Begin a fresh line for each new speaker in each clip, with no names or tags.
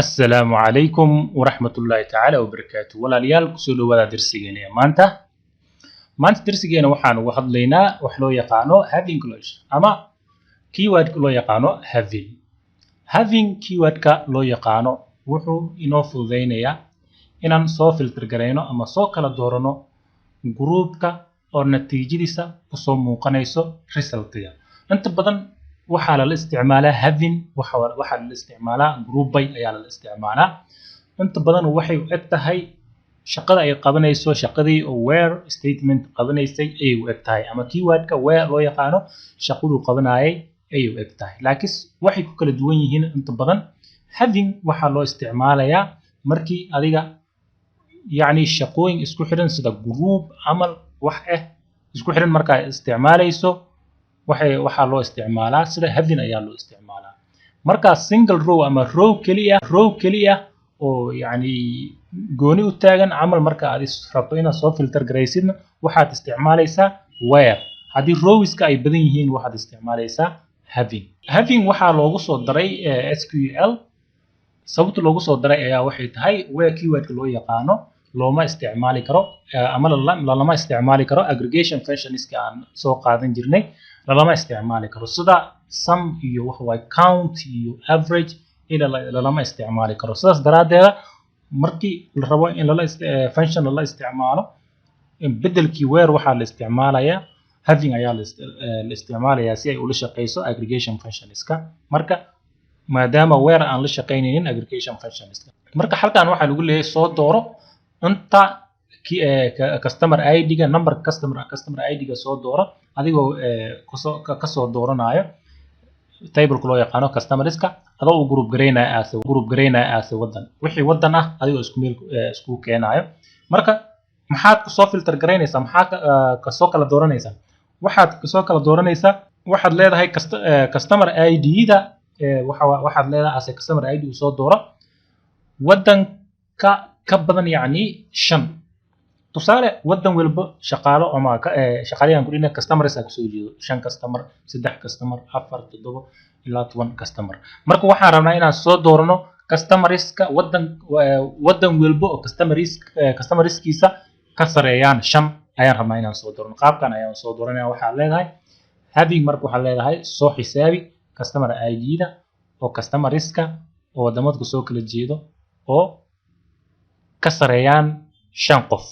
السلام عليكم ورحمة الله تعالى وبركاته walaalyaal kusoo dhawaada darsigeena maanta darsigeena waxaan uga hadlaynaa wax loo yaqaano having clause ama keyword loo yaqaano having keywordka loo yaqaano wuxuu inoo fududeynayaa inaan soo filter gareyno ama soo kala doorano groupka oo natiijadiisa kusoo muuqanayso resultiga inta badan waxaa la isticmaalaa having waxaa la isticmaalaa group by ayaa la isticmaalaa inta badan waxay u eg tahay shaqada ay qabanayso shaqadii oo where statement qabanaysay ay u eg tahay ama keywordka where loo yaqaano shaqadu qabanayay ay u eg tahay laakiin waxay ku kala duwan yihiin inta badan having waxaa loo isticmaalayaa markii adiga yani shaqooyin isku xiran sida group amal wax isku xiran marka isticmaalayso waxaa loo isticmaalaa sida having ayaa loo isticmaalaa marka single row ama row kaliya oo yani gooni u taagan amal marka aad rabto inaad soo filter gareysidna waxaad isticmaalaysaa where hadii rowska ay badan yihiin waxaad isticmaalaysaa having waxaa loogu soo daray SQL sababta loogu soo daray ayaa waxay tahay where keywordka loo yaqaano looma isticmaali karo ama lama isticmaali karo aggregation functionska aan soo qaadan jirnay lama isticmaali karo sida sum iyo wax way count iyo average ila lama isticmaali karo sidaas daraadeeda markii la rabo in function la isticmaalo bedelkii where waxaa la isticmaalayaa having ayaa la isticmaalayaa si ay ula shaqeyso aggregation functionska marka maadaama where aan la shaqeynaynin aggregation functionska marka halkan waxaa lagu leeyahay soo dooro inta customer ID ga number customer ID ga soo dooro adigoo ka soo dooranayo table loo yaqaano customerska adoo u group gareynaya as wadan wixii wadan ah adigoo isku keenayo marka maxaad ku soo filter gareynaysaa maxaa ka soo kala dooranaysaa waxaad leedahay customer ID da waxaad leedahay as customer ID u soo dooro wadanka ka badan yani 5 tusaale wadan walba shaqaalo ama shaqaalahan ku dhinaca customers ka soo jeedo 5 customer 3 customer 4 7 ilaa 10 customer marka waxaan rabnaa inaan soo doorano customerska wadan walba oo customerskiisa ka sareeyaan 5 ayaan rabnaa inaan soo doorano qaabkan ayaan soo dooranaa waxaa leedahay having marka waxaa leedahay soo xisaabi customer ID da oo customerska oo wadamada soo kala jeedo oo ka sareeyaan 5 qof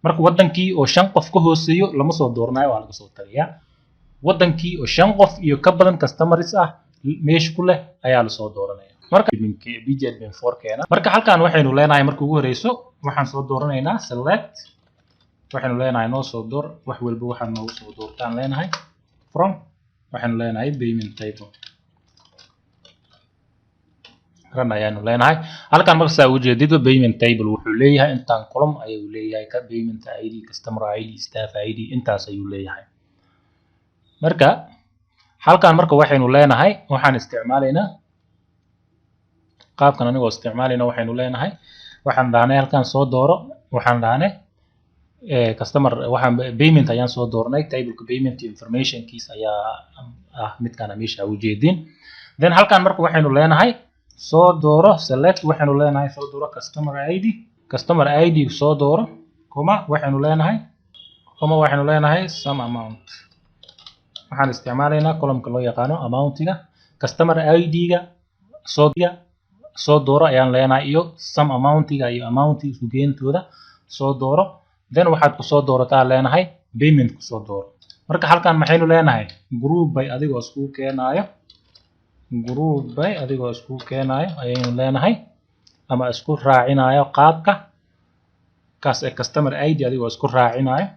marka wadankii oo 5 qof ka hooseeyo lama soo dooranayo waa laga soo tagayaa wadankii oo 5 qof iyo ka badan customers ah meesh ku leh ayaa la soo dooranaya marka bjadmin4 keena marka halkan waxaynu leenahay marka ugu horeyso waxaan soo dooranaynaa select waxaynu leenahay noo soo door wax walba waxaan noo soo doortaan leenahay from waxaynu leenahay payment table ayaanu leenahay halkan marka saa ujeedid payment table wuxuu leeyahay intaan column ayuu leeyahay ka payment ID customer ID staff ID intaas ayuu leeyahay marka halkan marka waxaynu leenahay waxaan isticmaalaynaa qaabkan anigoo isticmaalayna waxaynu leenahay waxaan dhahnay halkan soo dooro waxaan dhahnay customer waxaan payment ayaan soo doornay tableka payment information kiis ayaa midkaan meesha ujeedin then halkan marka waxaynu leenahay soo dooro select waxaanu leenahay soo dooro customer ID soo dooro waxaanu leenahay some amount waxaan isticmaalaynaa columnka loo yaqaano amountiga customer ID ga soo dooro ayaan leenahay iyo some amountiga iyo amounti isku geentooda soo dooro then waxaad ku soo doorataa leenahay payment ku soo dooro marka halkan maxaynu leenahay group by adigoo isku keenayo ayaynu leenahay ama isku raacinayo qaabka kaas ee customer ID adigoo isku raacinayo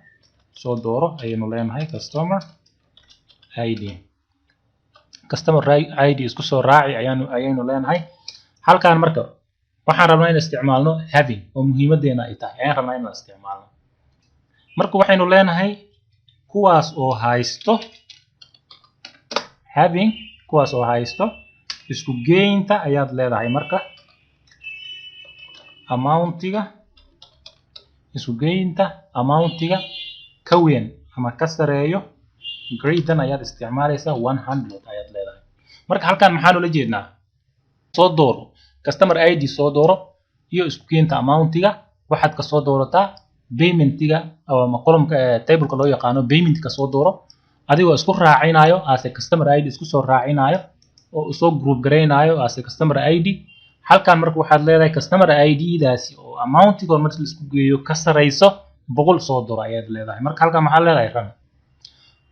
soo dooro ayaynu leenahay customer ID isku soo raaci ayaynu leenahay halkan marka waxaan rabnaa in isticmaalno having oo muhiimadeena ay tahay ayaan rabnaa in la isticmaalno marka waxaynu leenahay kuwaas oo haysto isku geynta ayaad leedahay marka amountiga ka weyn ama ka sareeyo greater ayaad isticmaalaysaa 100 ayaad leedahay marka halkan maxaan ula jeednaa soo dooro customer ID soo dooro iyo isku keenta amountiga waxaad ka soo doorataa paymentiga ama columnka tableka loo yaqaano paymentka soo dooro adigoo isku raacinayo as a customer ID isku soo raacinayo oo soo group gareynayo as a customer ID halkan marka waxaad leedahay customer ID daasi oo amountiga marka la isku geeyo ka sareyso 100 soo dooro ayaad leedahay marka halkan maxaa leedahay run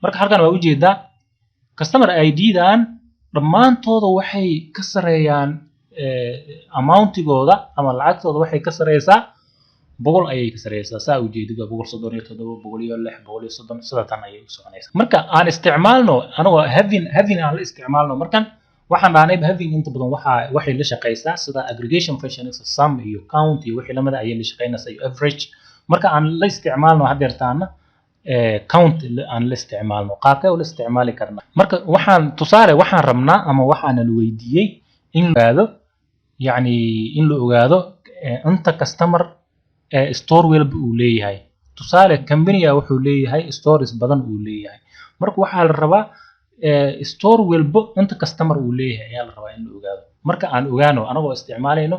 marka halkan waa u jeedaa customer ID dan dhamaantooda waxay ka sareeyaan amountigooda ama lacagtooda waxay ka sareysaa 100 ayay ka sareysaa saa u jeedida 137 106 sidatan ayay u soconaysaa marka aan isticmaalno anaga having aan la isticmaalno markan waxaan dhaanay having inta badan waxay la shaqeysaa sida aggregation functions sum iyo count iyo wixii lamada ayay la shaqeynaysaa iyo average marka aan la isticmaalno hadeertaana count aan la isticmaalno qaabkee u la isticmaali karnaa marka waxaan tusaale waxaan rabnaa ama waxaan la weydiiyay in la ogaado inta customer store walba uu leeyahay tusaale company wuxuu leeyahay stores badan uu leeyahay marka waxa la rabaa store walba inta customer uu leeyahay ayaa la rabaa in la ogaado marka aan ogaano anagoo isticmaalayno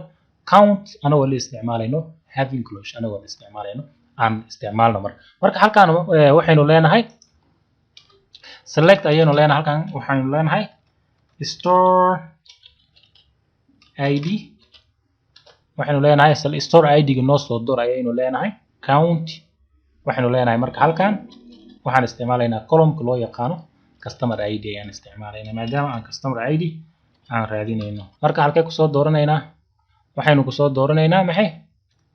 count anagoo la isticmaalayno having close anagoo la isticmaalayno aan isticmaalno marka halkaan waxaynu leenahay select ayaynu leenahay halkaan waxaynu leenahay store ID waxaynu leenahay store ID-ga noo soo door ayaynu leenahay count waxaynu leenahay marka halkaan waxaan isticmaalaynaa column-ka loo yaqaano customer ID ayaan isticmaalaynaa maadaama aan customer ID aan raadinayno marka halkee ku soo dooranaynaa waxaynu ku soo dooranaynaa maxay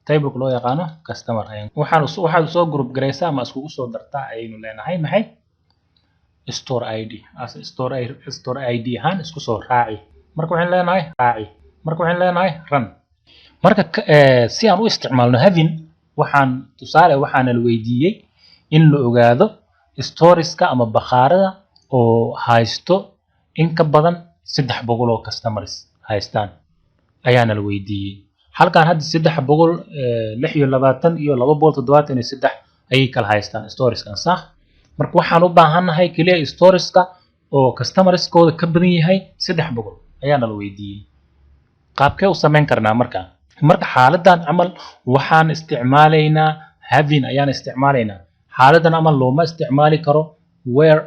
tableka loo yaqaano customer ayaan waxaad soo group gareysaa ama iskugu soo dartaa ayaynu leenahay maxay store ID as store ID ahaan isku soo raaci marka waxaan leenahay raaci marka waxaan leenahay run marka si aan u isticmaalno having waxaan tusaale waxaan la weydiiyay in la ogaado storieska ama bakhaarada oo haysto in ka badan 300 oo customers haystaan ayaana la weydiiyay halkaan hadda 326 iyo 273 ayay kala haystaan storieskan sax marka waxaan u baahanahay kaliya storieska oo customerskooda ka badan yahay 300 ayaana la weydiiyay qaabkee u sameyn karnaa marka xaaladan amal waxaan isticmaalaynaa having ayaan isticmaalaynaa xaaladan amal looma isticmaali karo where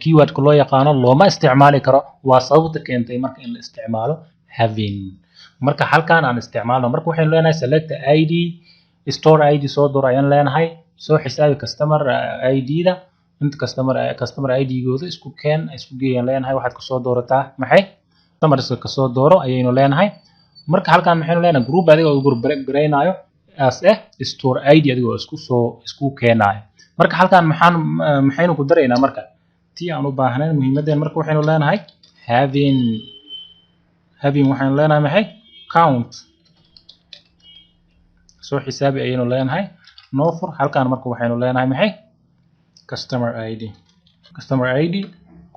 keyword loo yaqaano looma isticmaali karo waa sababta keentay marka in la isticmaalo having marka halkaan aan isticmaalno marka waxaynu leenahay select ID store ID soo door ayaan leenahay soo xisaabi customer ID-da inta customer ID-gooda isku geeyaan leenahay waxaad ku soo doorataa maxay customers ka soo dooro ayaynu leenahay marka halkaan maxaynu leenahay group adigoo group gareynayo as store ID adigoo isku keenayo marka halkaan maxaynu ku dareynaa marka tii aan u baahnayn muhiimadeen marka waxaynu leenahay having waxaynu leenahay maxay count soo xisaabi ayaynu leenahay no for halkaan marka waxaynu leenahay maxay customer ID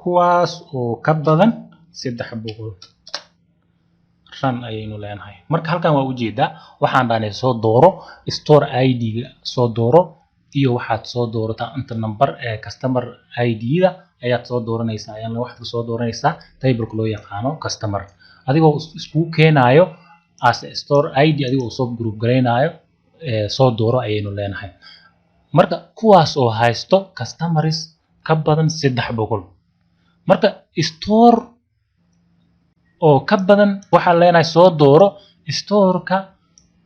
kuwaas oo ka badan 300 run ayaynu leenahay marka halkaan waa u jeedaa waxaan dhaanay soo dooro store ID-ga soo dooro iyo waxaad soo doorataa inta number ee customer ID-da ayaad soo dooranaysaa ayaan waxaad soo dooranaysaa tableka loo yaqaano customer adigoo isku keenayo as store ID adigoo soo group gareynayo soo dooro ayaynu leenahay marka kuwaas oo haysto customers ka badan 300 marka store oo ka badan waxaan leenahay soo dooro store-ka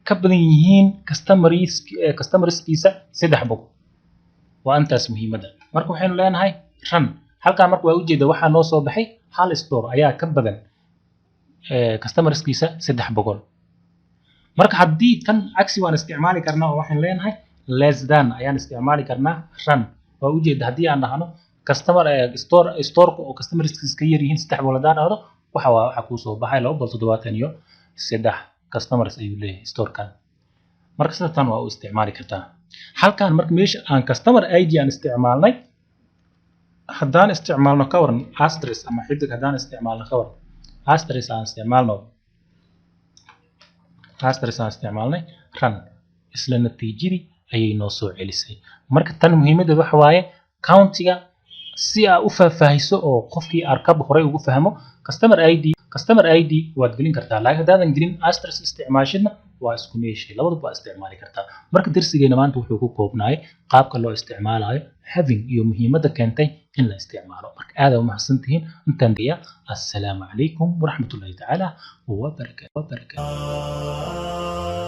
ka badan yihiin customerskiisa 300 waa intaas muhiimada marka waxaynu leenahay run halkaan marka waa u jeeda waxaa noo soo baxay hal store ayaa ka badan customerskiisa 300 marka haddii tan cagsi waan isticmaali karnaa oo waxaan leenahay less than ayaan isticmaali karnaa run waa u jeeda haddii aan dhahno customer store oo customerskiisa ka yar yihiin 300 hadaan dhahdo waxa ku soo baxay 273 customers ayuu leeyahay store-kan marka sidatan waa u isticmaali kartaa halkaan marka meesha aan customer ID aan isticmaalnay haddaan isticmaalno ka waran asterisk ama xidig haddaan isticmaalno ka waran asterisk aan isticmaalnay run isla natiijadii ayay noo soo celisay marka tan muhiimadda waxa waaye countiga si aad u faahfaahiso oo qofkii arkab hore ugu fahmo customer ID customer ID waad gelin kartaa laakiin haddaadan gelin asterisk isticmaashidna waa isku meeshay labadaba waa isticmaali kartaa marka darsigeena maanta wuxuu ku koobnaay qaabka loo isticmaalayo having iyo muhiimadda keentay in la isticmaalo marka aad u mahadsantihiin intaan diya assalaamu calaykum waraxmatullaahi tacaala wabarakaatuh